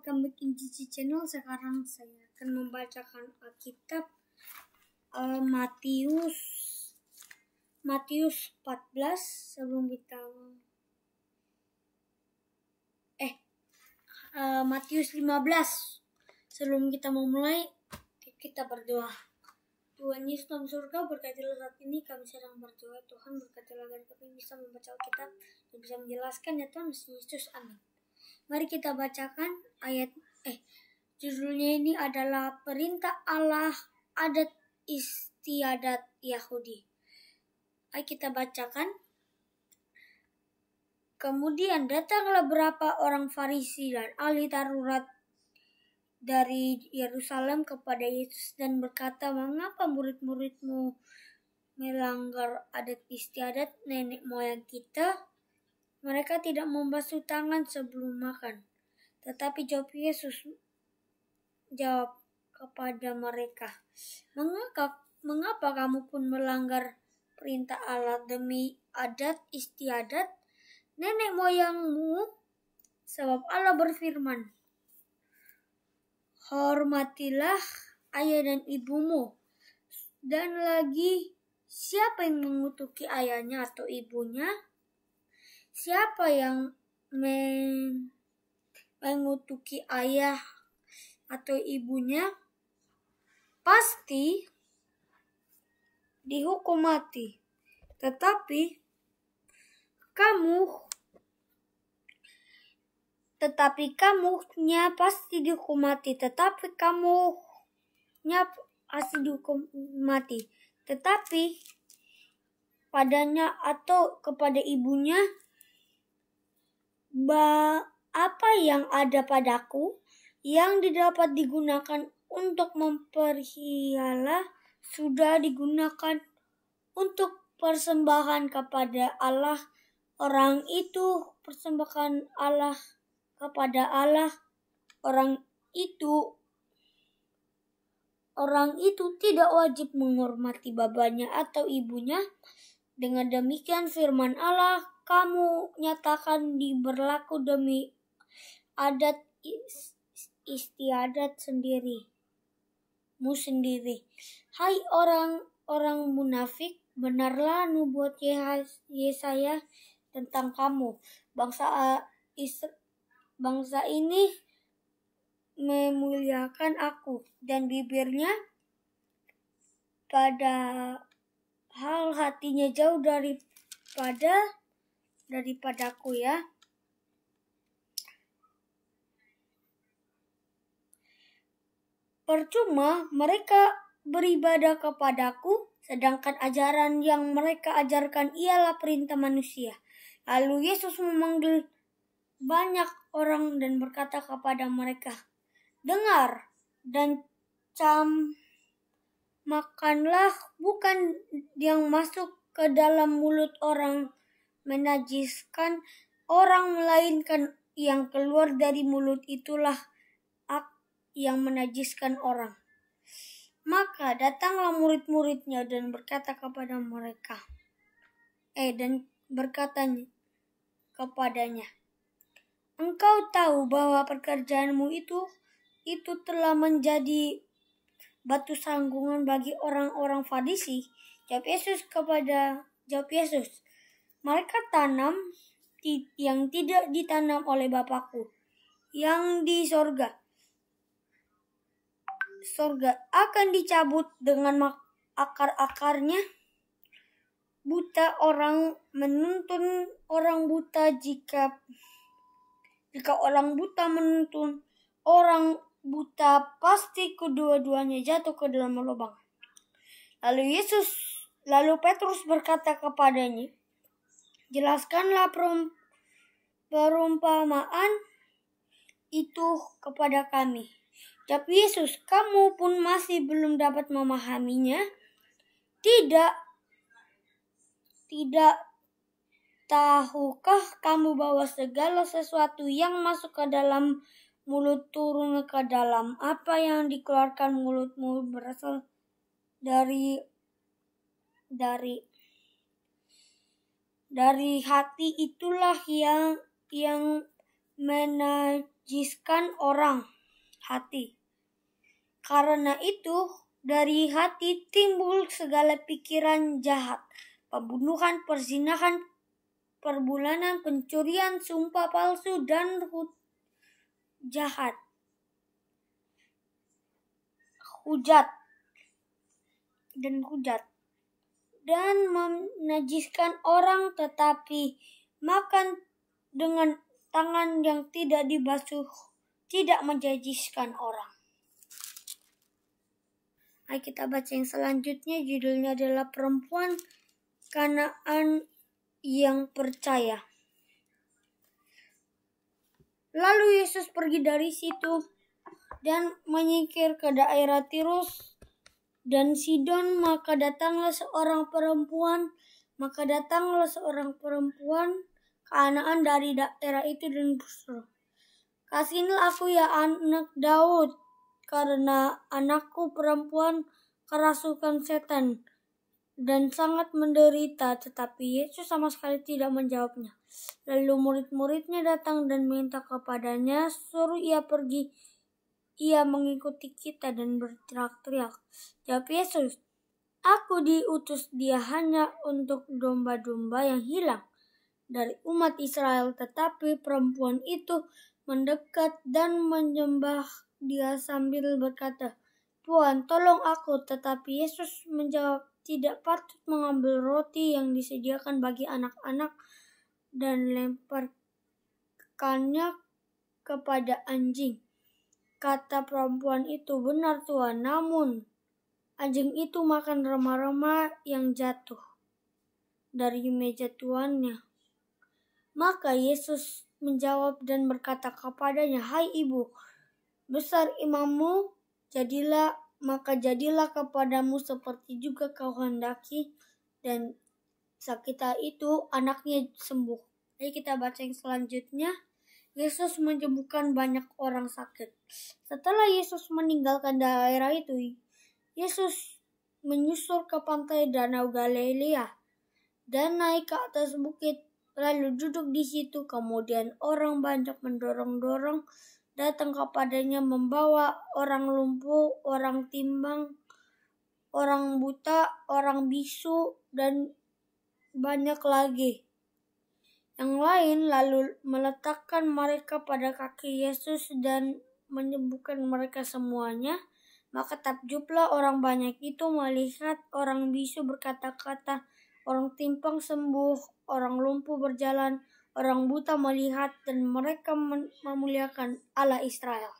welcome back in Cici Channel. Sekarang saya akan membacakan Alkitab Matius 14 sebelum kita Matius 15. Sebelum kita memulai, kita berdoa. Tuhan Yesus dalam surga, berkatilah saat ini kami sedang berdoa. Tuhan, berkatilah agar kami bisa membaca Alkitab dan bisa menjelaskan ya Tuhan Yesus. Amin. Mari kita bacakan ayat judulnya ini adalah Perintah Allah Adat Istiadat Yahudi. Ayo kita bacakan. Kemudian datanglah beberapa orang Farisi dan ahli Taurat dari Yerusalem kepada Yesus dan berkata, "Mengapa murid-muridmu melanggar adat istiadat nenek moyang kita? Mereka tidak membasuh tangan sebelum makan." Tetapi Yesus jawab kepada mereka, Mengapa kamu pun melanggar perintah Allah demi adat istiadat nenek moyangmu? Sebab Allah berfirman, hormatilah ayah dan ibumu. Dan lagi, siapa yang mengutuki ayahnya atau ibunya? Siapa yang mengutuki ayah atau ibunya pasti dihukum mati. Tetapi kamunya pasti dihukum mati. Tetapi padanya atau kepada ibunya, apa yang ada padaku yang didapat digunakan untuk memperhialah sudah digunakan untuk persembahan kepada Allah. Orang itu persembahkan Allah kepada Allah. Orang itu tidak wajib menghormati bapaknya atau ibunya. Dengan demikian firman Allah kamu nyatakan berlaku demi adat istiadat sendirimu sendiri. Hai orang munafik, benarlah nubuat Yesaya tentang kamu. Bangsa ini memuliakan aku dan bibirnya padahal hatinya jauh daripadaku ya. Percuma mereka beribadah kepadaku, sedangkan ajaran yang mereka ajarkan ialah perintah manusia. Lalu Yesus memanggil banyak orang dan berkata kepada mereka, dengar dan makanlah, bukan yang masuk ke dalam mulut orang menajiskan orang, melainkan yang keluar dari mulut itulah yang menajiskan orang. Maka datanglah murid-muridnya dan berkata kepada mereka, dan berkatanya kepadanya, engkau tahu bahwa pekerjaanmu itu telah menjadi batu sandungan bagi orang-orang Farisi. Jawab Yesus, mereka tanam yang tidak ditanam oleh Bapakku yang di sorga akan dicabut dengan akar-akarnya. Buta orang menuntun orang buta, jika orang buta menuntun orang buta, pasti kedua-duanya jatuh ke dalam lubang. Lalu Petrus berkata kepadanya, jelaskanlah perumpamaan itu kepada kami. Jawab Yesus, kamu pun masih belum dapat memahaminya? Tidak tahukah kamu bahwa segala sesuatu yang masuk ke dalam mulut turun ke dalam? Apa yang dikeluarkan mulutmu berasal dari hati, itulah yang menajiskan orang hati. Karena itu, dari hati timbul segala pikiran jahat, pembunuhan, perzinahan, perbulanan, pencurian, sumpah palsu, dan hujat, dan menajiskan orang, tetapi makan dengan tangan yang tidak dibasuh tidak menjajiskan orang. Mari kita baca yang selanjutnya, judulnya adalah Perempuan Kanaan yang Percaya. Lalu Yesus pergi dari situ dan menyingkir ke daerah Tirus dan Sidon, maka datanglah seorang perempuan Kanaan dari daerah itu dan berseru, "Kasihilah aku ya anak Daud, karena anakku perempuan kerasukan setan dan sangat menderita." Tetapi Yesus sama sekali tidak menjawabnya. Lalu murid-muridnya datang dan minta kepadanya, "Suruh ia pergi, ia mengikuti kita," dan berteriak-teriak. Jawab Yesus, "Aku diutus dia hanya untuk domba-domba yang hilang dari umat Israel." Tetapi perempuan itu mendekat dan menyembah dia sambil berkata, "Tuhan, tolong aku." Tetapi Yesus menjawab, "Tidak patut mengambil roti yang disediakan bagi anak-anak dan lemparkannya kepada anjing." Kata perempuan itu, "Benar Tuhan, namun anjing itu makan rema-rema yang jatuh dari meja tuannya." Maka Yesus menjawab dan berkata kepadanya, "Hai ibu, besar imanmu, maka jadilah kepadamu seperti juga kau hendaki." Dan seketika itu anaknya sembuh. Jadi kita baca yang selanjutnya. Yesus menyembuhkan banyak orang sakit. Setelah Yesus meninggalkan daerah itu, Yesus menyusur ke pantai Danau Galilea dan naik ke atas bukit, lalu duduk di situ. Kemudian orang banyak mendorong-dorong datang kepadanya, membawa orang lumpuh, orang timbang, orang buta, orang bisu, dan banyak lagi yang lain, lalu meletakkan mereka pada kaki Yesus dan menyembuhkan mereka semuanya. Maka takjublah orang banyak itu melihat orang bisu berkata-kata, orang timpang sembuh, orang lumpuh berjalan, orang buta melihat, dan mereka memuliakan Allah Israel.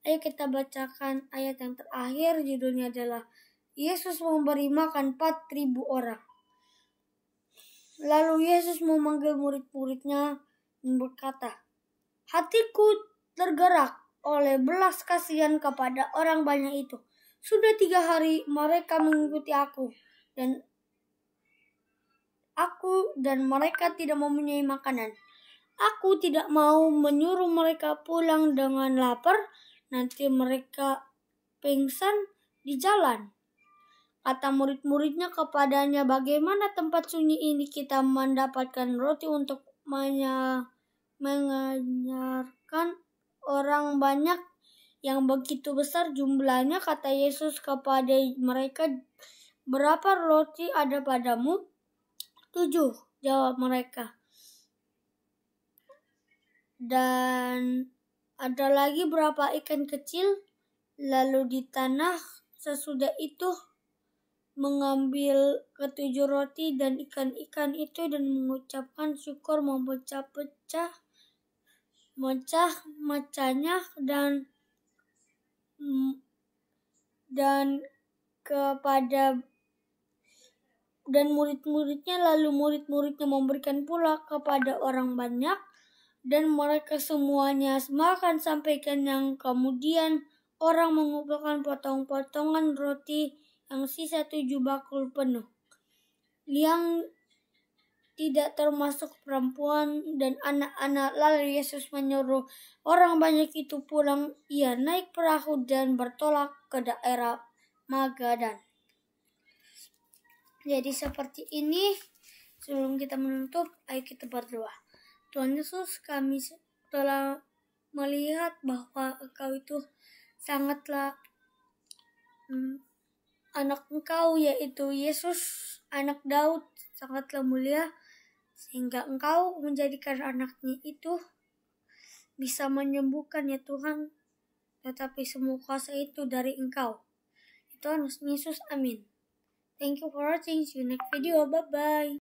Ayo kita bacakan ayat yang terakhir, judulnya adalah Yesus memberi makan 4.000 orang. Lalu Yesus memanggil murid-muridnya dan berkata, "Hatiku tergerak oleh belas kasihan kepada orang banyak itu. Sudah 3 hari mereka mengikuti aku dan mereka tidak mempunyai makanan. Aku tidak mau menyuruh mereka pulang dengan lapar, nanti mereka pingsan di jalan." Kata murid-muridnya kepadanya, "Bagaimana tempat sunyi ini kita mendapatkan roti untuk mengenyarkan orang banyak yang begitu besar jumlahnya?" Kata Yesus kepada mereka, "Berapa roti ada padamu?" 7, jawab mereka. "Dan ada lagi berapa ikan kecil?" Lalu di tanah sesudah itu mengambil 7 roti dan ikan-ikan itu dan mengucapkan syukur, memecah-mecahnya dan murid-muridnya, lalu murid-muridnya memberikan pula kepada orang banyak, dan mereka semuanya makan sampai kenyang. Kemudian orang mengumpulkan potong-potongan roti yang sisa 7 bakul penuh, yang tidak termasuk perempuan dan anak-anak. Lalu Yesus menyuruh orang banyak itu pulang. Ia naik perahu dan bertolak ke daerah Magadan. Jadi seperti ini. Sebelum kita menutup, ayo kita berdoa. Tuhan Yesus, kami telah melihat bahwa engkau itu sangatlah anak engkau yaitu Yesus, anak Daud, sangatlah mulia, sehingga engkau menjadikan anaknya itu bisa menyembuhkan ya Tuhan, tetapi semua kuasa itu dari engkau. Tuhan Yesus, amin. Thank you for watching. See you next video. Bye-bye.